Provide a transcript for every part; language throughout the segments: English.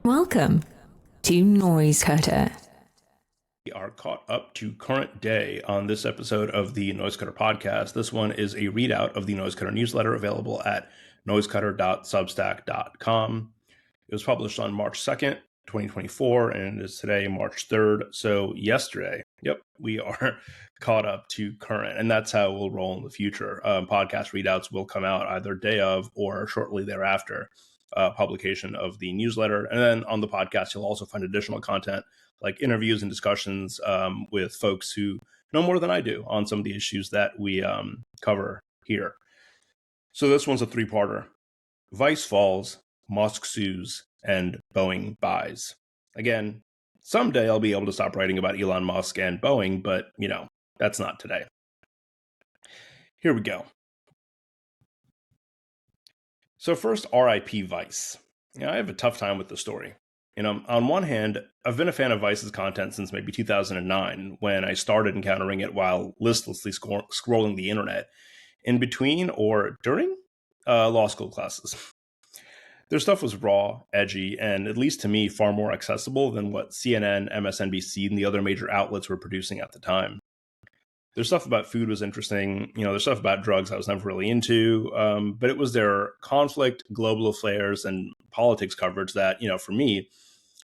Welcome to Noisecutter. We are caught up to current day on this episode of the Noisecutter Podcast. This one is a readout of the Noisecutter Newsletter available at noisecutter.substack.com. It was published on March 2nd, 2024, and it is today, March 3rd. So yesterday, we are caught up to current, and that's how we'll roll in the future. Podcast readouts will come out either day of or shortly thereafter publication of the newsletter. And then on the podcast, you'll also find additional content like interviews and discussions with folks who know more than I do on some of the issues that we cover here. So this one's a three-parter. Vice falls, Musk sues, and Boeing buys. Again, someday I'll be able to stop writing about Elon Musk and Boeing, but, that's not today. Here we go. So first, RIP Vice. I have a tough time with the story. On one hand, I've been a fan of Vice's content since maybe 2009, when I started encountering it while listlessly scrolling the internet in between or during law school classes. Their stuff was raw, edgy, and at least to me, far more accessible than what CNN, MSNBC, and the other major outlets were producing at the time. Their stuff about food was interesting. Their stuff about drugs I was never really into, but it was their conflict, global affairs, and politics coverage that, for me,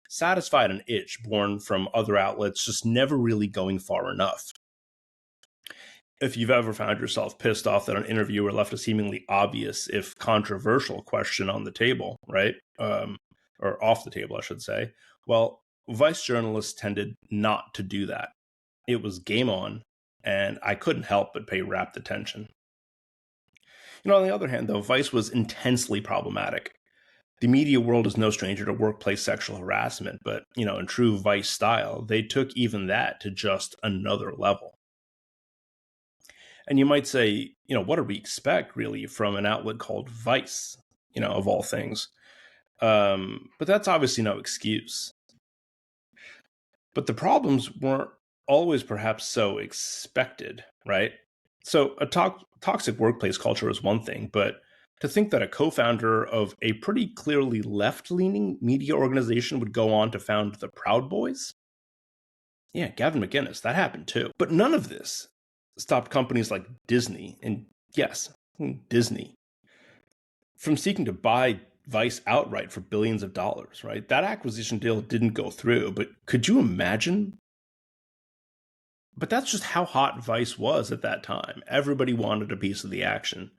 satisfied an itch born from other outlets just never really going far enough. If you've ever found yourself pissed off that an interviewer left a seemingly obvious, if controversial, question on the table, right? Or off the table, I should say. Well, Vice journalists tended not to do that. It was game on, and I couldn't help but pay rapt attention. On the other hand, though, Vice was intensely problematic. The media world is no stranger to workplace sexual harassment, but, in true Vice style, they took even that to just another level. And you might say, what do we expect, really, from an outlet called Vice, of all things? But that's obviously no excuse. But the problems weren't always perhaps so expected, right? So a toxic workplace culture is one thing, but to think that a co-founder of a pretty clearly left-leaning media organization would go on to found the Proud Boys? Yeah, Gavin McInnes, that happened too. But none of this stopped companies like Disney, and yes, Disney, from seeking to buy Vice outright for billions of dollars, right? That acquisition deal didn't go through, but could you imagine? But that's just how hot Vice was at that time. Everybody wanted a piece of the action.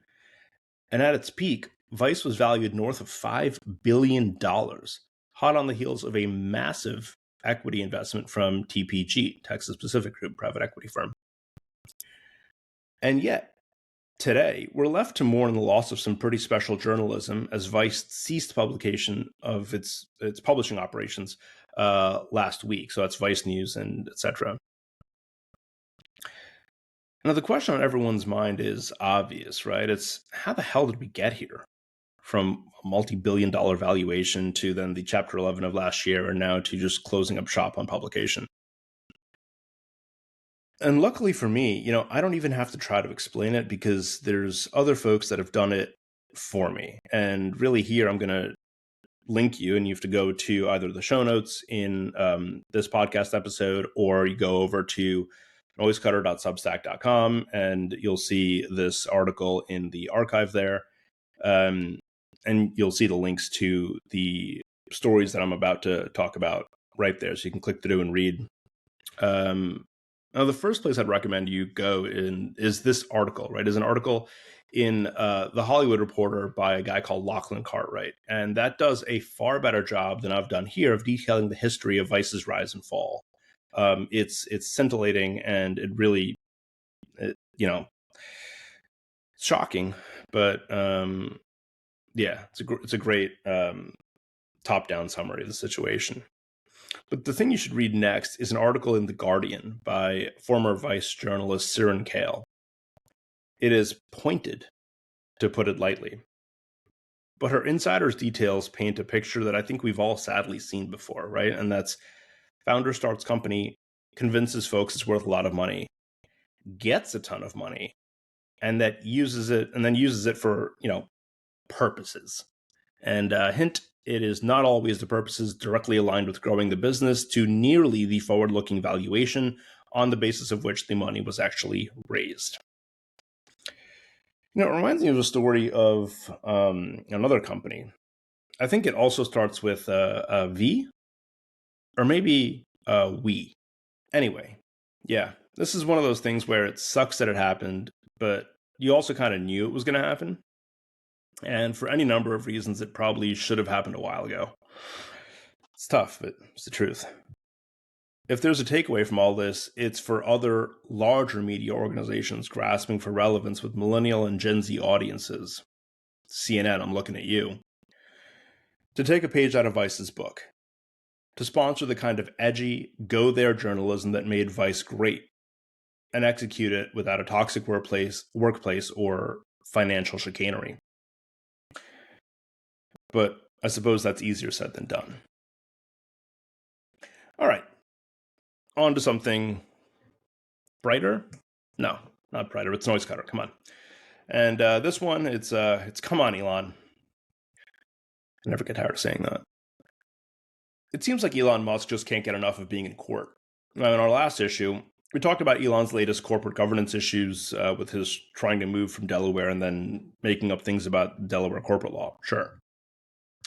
And at its peak, Vice was valued north of $5 billion, hot on the heels of a massive equity investment from TPG, Texas Pacific Group, private equity firm. And yet, today, we're left to mourn the loss of some pretty special journalism as Vice ceased publication of its publishing operations last week. So that's Vice News and etc. Now, the question on everyone's mind is obvious, right? It's how the hell did we get here? From a multi-billion-dollar valuation to then the Chapter 11 of last year, and now to just closing up shop on publication. And luckily for me, I don't even have to try to explain it because there's other folks that have done it for me. And really here, I'm going to link you, and you have to go to either the show notes in this podcast episode, or you go over to noisecutter.substack.com, and you'll see this article in the archive there. And you'll see the links to the stories that I'm about to talk about right there. So you can click through and read. Now, the first place I'd recommend you go in is this article, right? Is an article in The Hollywood Reporter by a guy called Lachlan Cartwright. And that does a far better job than I've done here of detailing the history of Vice's rise and fall. It's scintillating, and it really, it's shocking, but it's a great top-down summary of the situation. But the thing you should read next is an article in The Guardian by former Vice journalist Siren Kale. It is pointed, to put it lightly, but her insider's details paint a picture that I think we've all sadly seen before, right? And that's founder starts company, convinces folks it's worth a lot of money, gets a ton of money, and that uses it for, purposes. And hint, it is not always the purposes directly aligned with growing the business to nearly the forward-looking valuation on the basis of which the money was actually raised. It reminds me of a story of another company. I think it also starts with a V, or maybe we. Anyway, yeah, this is one of those things where it sucks that it happened, but you also kind of knew it was going to happen. And for any number of reasons, it probably should have happened a while ago. It's tough, but it's the truth. If there's a takeaway from all this, it's for other larger media organizations grasping for relevance with millennial and Gen Z audiences. CNN, I'm looking at you. To take a page out of Vice's book. To sponsor the kind of edgy, go-there journalism that made Vice great, and execute it without a toxic workplace or financial chicanery. But I suppose that's easier said than done. All right. On to something brighter? No, not brighter. It's Noisecutter. Come on. And this one, it's come on, Elon. I never get tired of saying that. It seems like Elon Musk just can't get enough of being in court. Now, in our last issue, we talked about Elon's latest corporate governance issues with his trying to move from Delaware and then making up things about Delaware corporate law. Sure.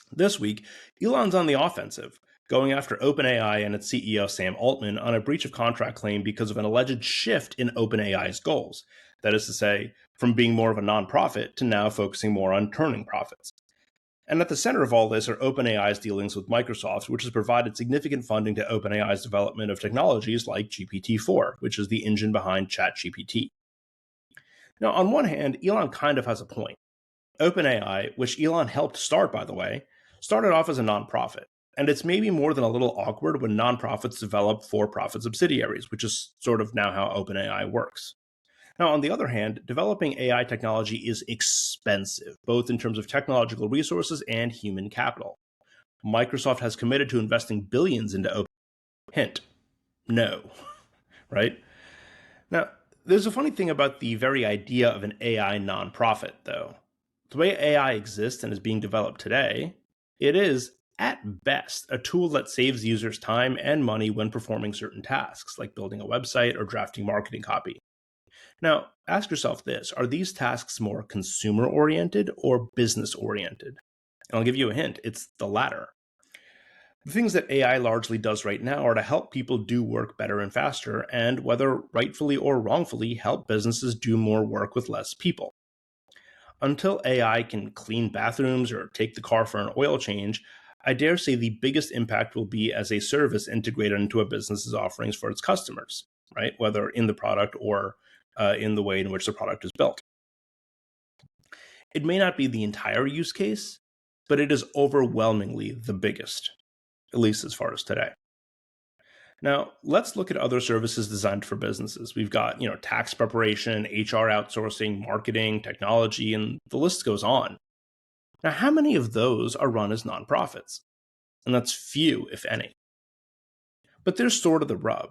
This week, Elon's on the offensive, going after OpenAI and its CEO Sam Altman on a breach of contract claim because of an alleged shift in OpenAI's goals. That is to say, from being more of a nonprofit to now focusing more on turning profits. And at the center of all this are OpenAI's dealings with Microsoft, which has provided significant funding to OpenAI's development of technologies like GPT-4, which is the engine behind ChatGPT. Now, on one hand, Elon kind of has a point. OpenAI, which Elon helped start, by the way, started off as a nonprofit. And it's maybe more than a little awkward when nonprofits develop for-profit subsidiaries, which is sort of now how OpenAI works. Now, on the other hand, developing AI technology is expensive, both in terms of technological resources and human capital. Microsoft has committed to investing billions into OpenAI. Hint, no, right? Now, there's a funny thing about the very idea of an AI nonprofit, though. The way AI exists and is being developed today, it is, at best, a tool that saves users time and money when performing certain tasks, like building a website or drafting marketing copy. Now, ask yourself this, are these tasks more consumer-oriented or business-oriented? And I'll give you a hint, it's the latter. The things that AI largely does right now are to help people do work better and faster, and whether rightfully or wrongfully, help businesses do more work with less people. Until AI can clean bathrooms or take the car for an oil change, I dare say the biggest impact will be as a service integrated into a business's offerings for its customers, right? Whether in the product or in the way in which the product is built. It may not be the entire use case, but it is overwhelmingly the biggest, at least as far as today. Now, let's look at other services designed for businesses. We've got, tax preparation, HR outsourcing, marketing, technology, and the list goes on. Now, how many of those are run as nonprofits? And that's few, if any. But there's sort of the rub.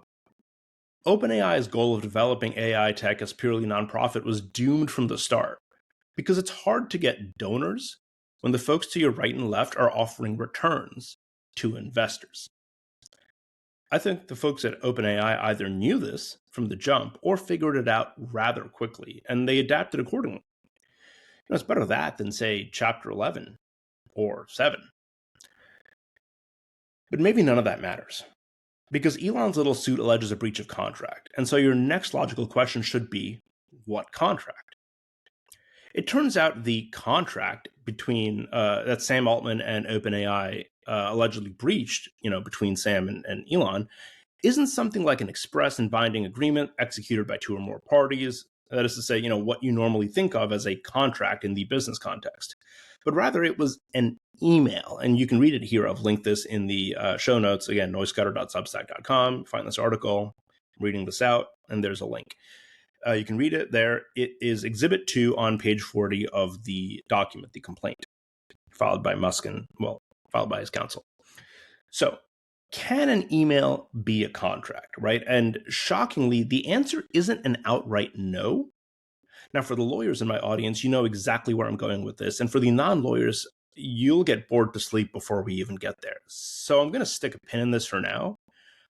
OpenAI's goal of developing AI tech as purely nonprofit was doomed from the start, because it's hard to get donors when the folks to your right and left are offering returns to investors. I think the folks at OpenAI either knew this from the jump or figured it out rather quickly, and they adapted accordingly. It's better that than, say, Chapter 11 or 7. But maybe none of that matters, because Elon's little suit alleges a breach of contract, and so your next logical question should be, what contract? It turns out the contract between that Sam Altman and OpenAI allegedly breached, between Sam and Elon, isn't something like an express and binding agreement executed by two or more parties. That is to say, what you normally think of as a contract in the business context. But rather, it was an email. And you can read it here. I've linked this in the show notes. Again, noisecutter.substack.com. Find this article, I'm reading this out, and there's a link. You can read it there. It is Exhibit 2 on page 40 of the document, the complaint, filed by Musk and, filed by his counsel. So, can an email be a contract, right? And shockingly, the answer isn't an outright no. Now, for the lawyers in my audience, you know exactly where I'm going with this. And for the non-lawyers, you'll get bored to sleep before we even get there. So I'm going to stick a pin in this for now.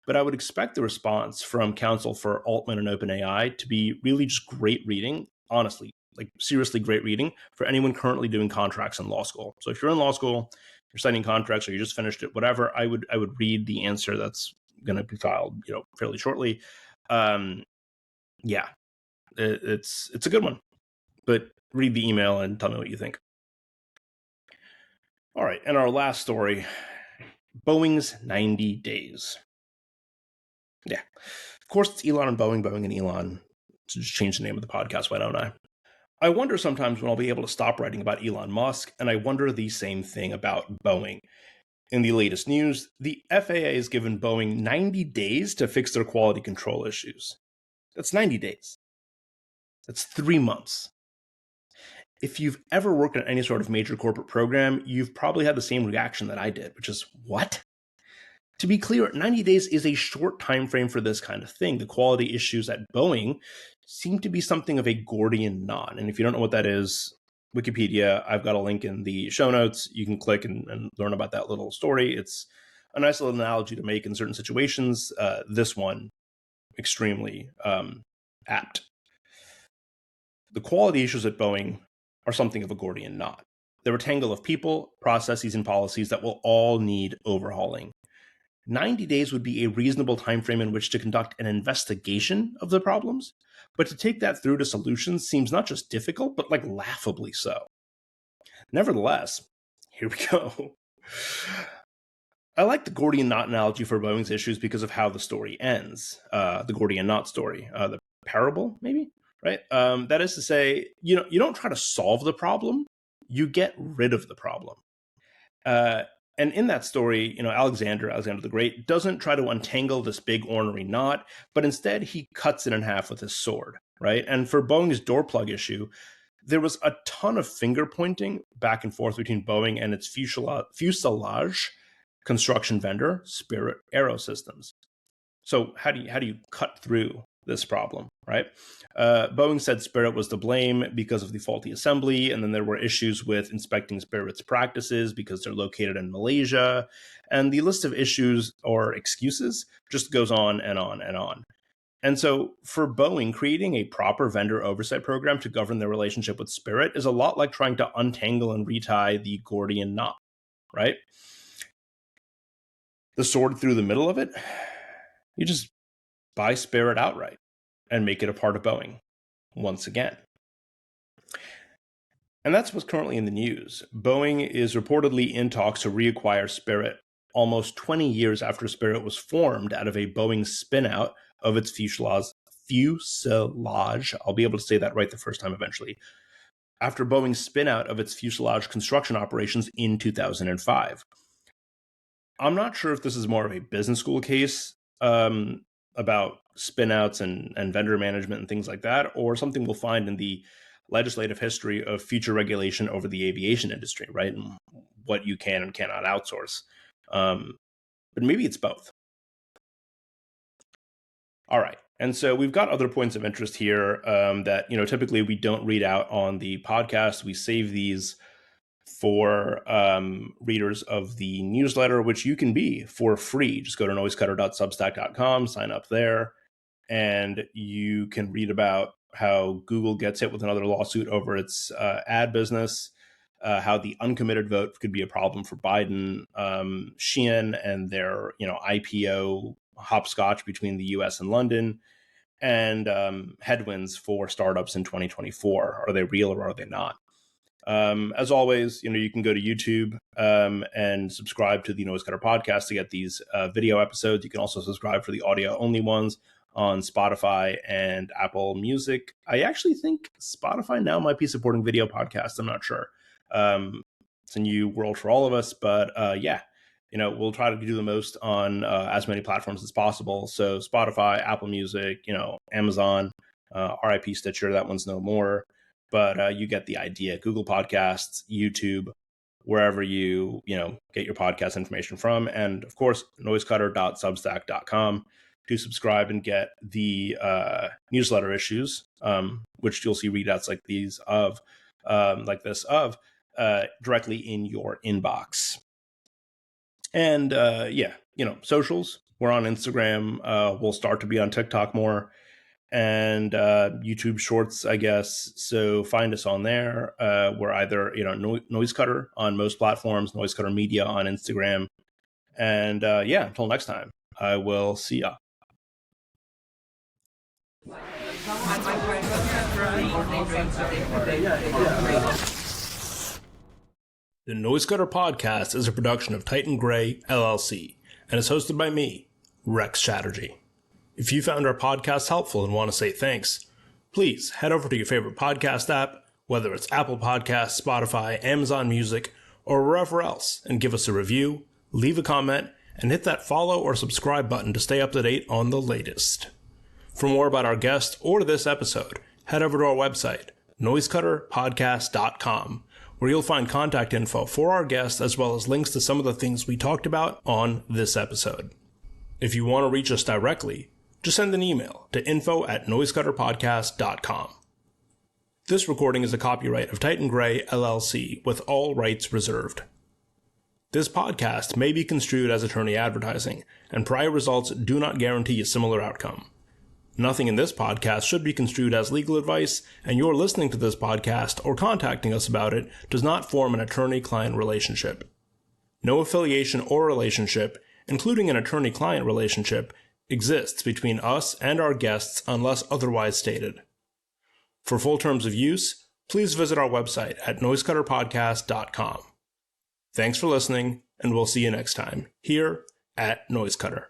But I would expect the response from counsel for Altman and OpenAI to be really just great reading, honestly, like seriously great reading for anyone currently doing contracts in law school. So if you're in law school, you're signing contracts, or you just finished it, whatever, I would read the answer that's going to be filed, fairly shortly. Yeah, it's a good one, but read the email and tell me what you think. All right, and our last story, Boeing's 90 days. Yeah, of course it's Elon and Boeing and Elon. So just change the name of the podcast, why don't I? I wonder sometimes when I'll be able to stop writing about Elon Musk, and I wonder the same thing about Boeing. In the latest news, the FAA has given Boeing 90 days to fix their quality control issues. That's 90 days. That's 3 months. If you've ever worked on any sort of major corporate program, you've probably had the same reaction that I did, which is, what? To be clear, 90 days is a short time frame for this kind of thing. The quality issues at Boeing seem to be something of a Gordian knot. And if you don't know what that is, Wikipedia, I've got a link in the show notes. You can click and learn about that little story. It's a nice little analogy to make in certain situations. This one, extremely apt. The quality issues at Boeing are something of a Gordian knot. They're a tangle of people, processes, and policies that will all need overhauling. 90 days would be a reasonable time frame in which to conduct an investigation of the problems, but to take that through to solutions seems not just difficult, but like laughably so. Nevertheless, here we go. I like the Gordian knot analogy for Boeing's issues because of how the story ends. The Gordian knot story, the parable, maybe, right? That is to say, you don't try to solve the problem, you get rid of the problem. And in that story, Alexander the Great doesn't try to untangle this big ornery knot, but instead he cuts it in half with his sword, right? And for Boeing's door plug issue, there was a ton of finger pointing back and forth between Boeing and its fuselage construction vendor, Spirit Aerosystems. So how do you cut through this problem, right? Boeing said Spirit was to blame because of the faulty assembly, and then there were issues with inspecting Spirit's practices because they're located in Malaysia, and the list of issues or excuses just goes on and on and on. And so for Boeing, creating a proper vendor oversight program to govern their relationship with Spirit is a lot like trying to untangle and retie the Gordian knot, right? The sword through the middle of it, you just buy Spirit outright and make it a part of Boeing once again. And that's what's currently in the news. Boeing is reportedly in talks to reacquire Spirit almost 20 years after Spirit was formed out of a Boeing spin-out of its fuselage. I'll be able to say that right the first time eventually. After Boeing's spin-out of its fuselage construction operations in 2005. I'm not sure if this is more of a business school case about spin-outs and vendor management and things like that, or something we'll find in the legislative history of future regulation over the aviation industry, right? And what you can and cannot outsource. But maybe it's both. All right. And so we've got other points of interest here that, typically we don't read out on the podcast. We save these for readers of the newsletter, which you can be for free. Just go to noisecutter.substack.com, sign up there, and you can read about how Google gets hit with another lawsuit over its ad business, how the uncommitted vote could be a problem for Biden, Shein and their IPO hopscotch between the US and London, and headwinds for startups in 2024. Are they real or are they not? As always, you can go to YouTube and subscribe to the Noisecutter Podcast to get these video episodes. You can also subscribe for the audio only ones on Spotify and Apple Music. I actually think Spotify now might be supporting video podcasts. I'm not sure. It's a new world for all of us, but we'll try to do the most on as many platforms as possible. So Spotify, Apple Music, Amazon, RIP Stitcher, that one's no more. But you get the idea. Google Podcasts, YouTube, wherever you get your podcast information from. And of course, noisecutter.substack.com to subscribe and get the newsletter issues, which you'll see readouts like these of, directly in your inbox. And socials. We're on Instagram. We'll start to be on TikTok more, and YouTube Shorts, I guess. So find us on there. We're either Noisecutter on most platforms, Noisecutter Media on Instagram, and until next time, I will see ya. The Noisecutter Podcast is a production of Titan Gray, LLC, and is hosted by me, Rex Chatterjee. If you found our podcast helpful and want to say thanks, please head over to your favorite podcast app, whether it's Apple Podcasts, Spotify, Amazon Music, or wherever else, and give us a review, leave a comment, and hit that follow or subscribe button to stay up to date on the latest. For more about our guest or this episode, head over to our website, noisecutterpodcast.com, where you'll find contact info for our guest as well as links to some of the things we talked about on this episode. If you want to reach us directly, just send an email to info@noisecutterpodcast.com. This recording is a copyright of Titan Gray, LLC, with all rights reserved. This podcast may be construed as attorney advertising, and prior results do not guarantee a similar outcome. Nothing in this podcast should be construed as legal advice, and your listening to this podcast or contacting us about it does not form an attorney-client relationship. No affiliation or relationship, including an attorney-client relationship, exists between us and our guests unless otherwise stated. For full terms of use, please visit our website at noisecutterpodcast.com. Thanks for listening, and we'll see you next time, here at Noisecutter.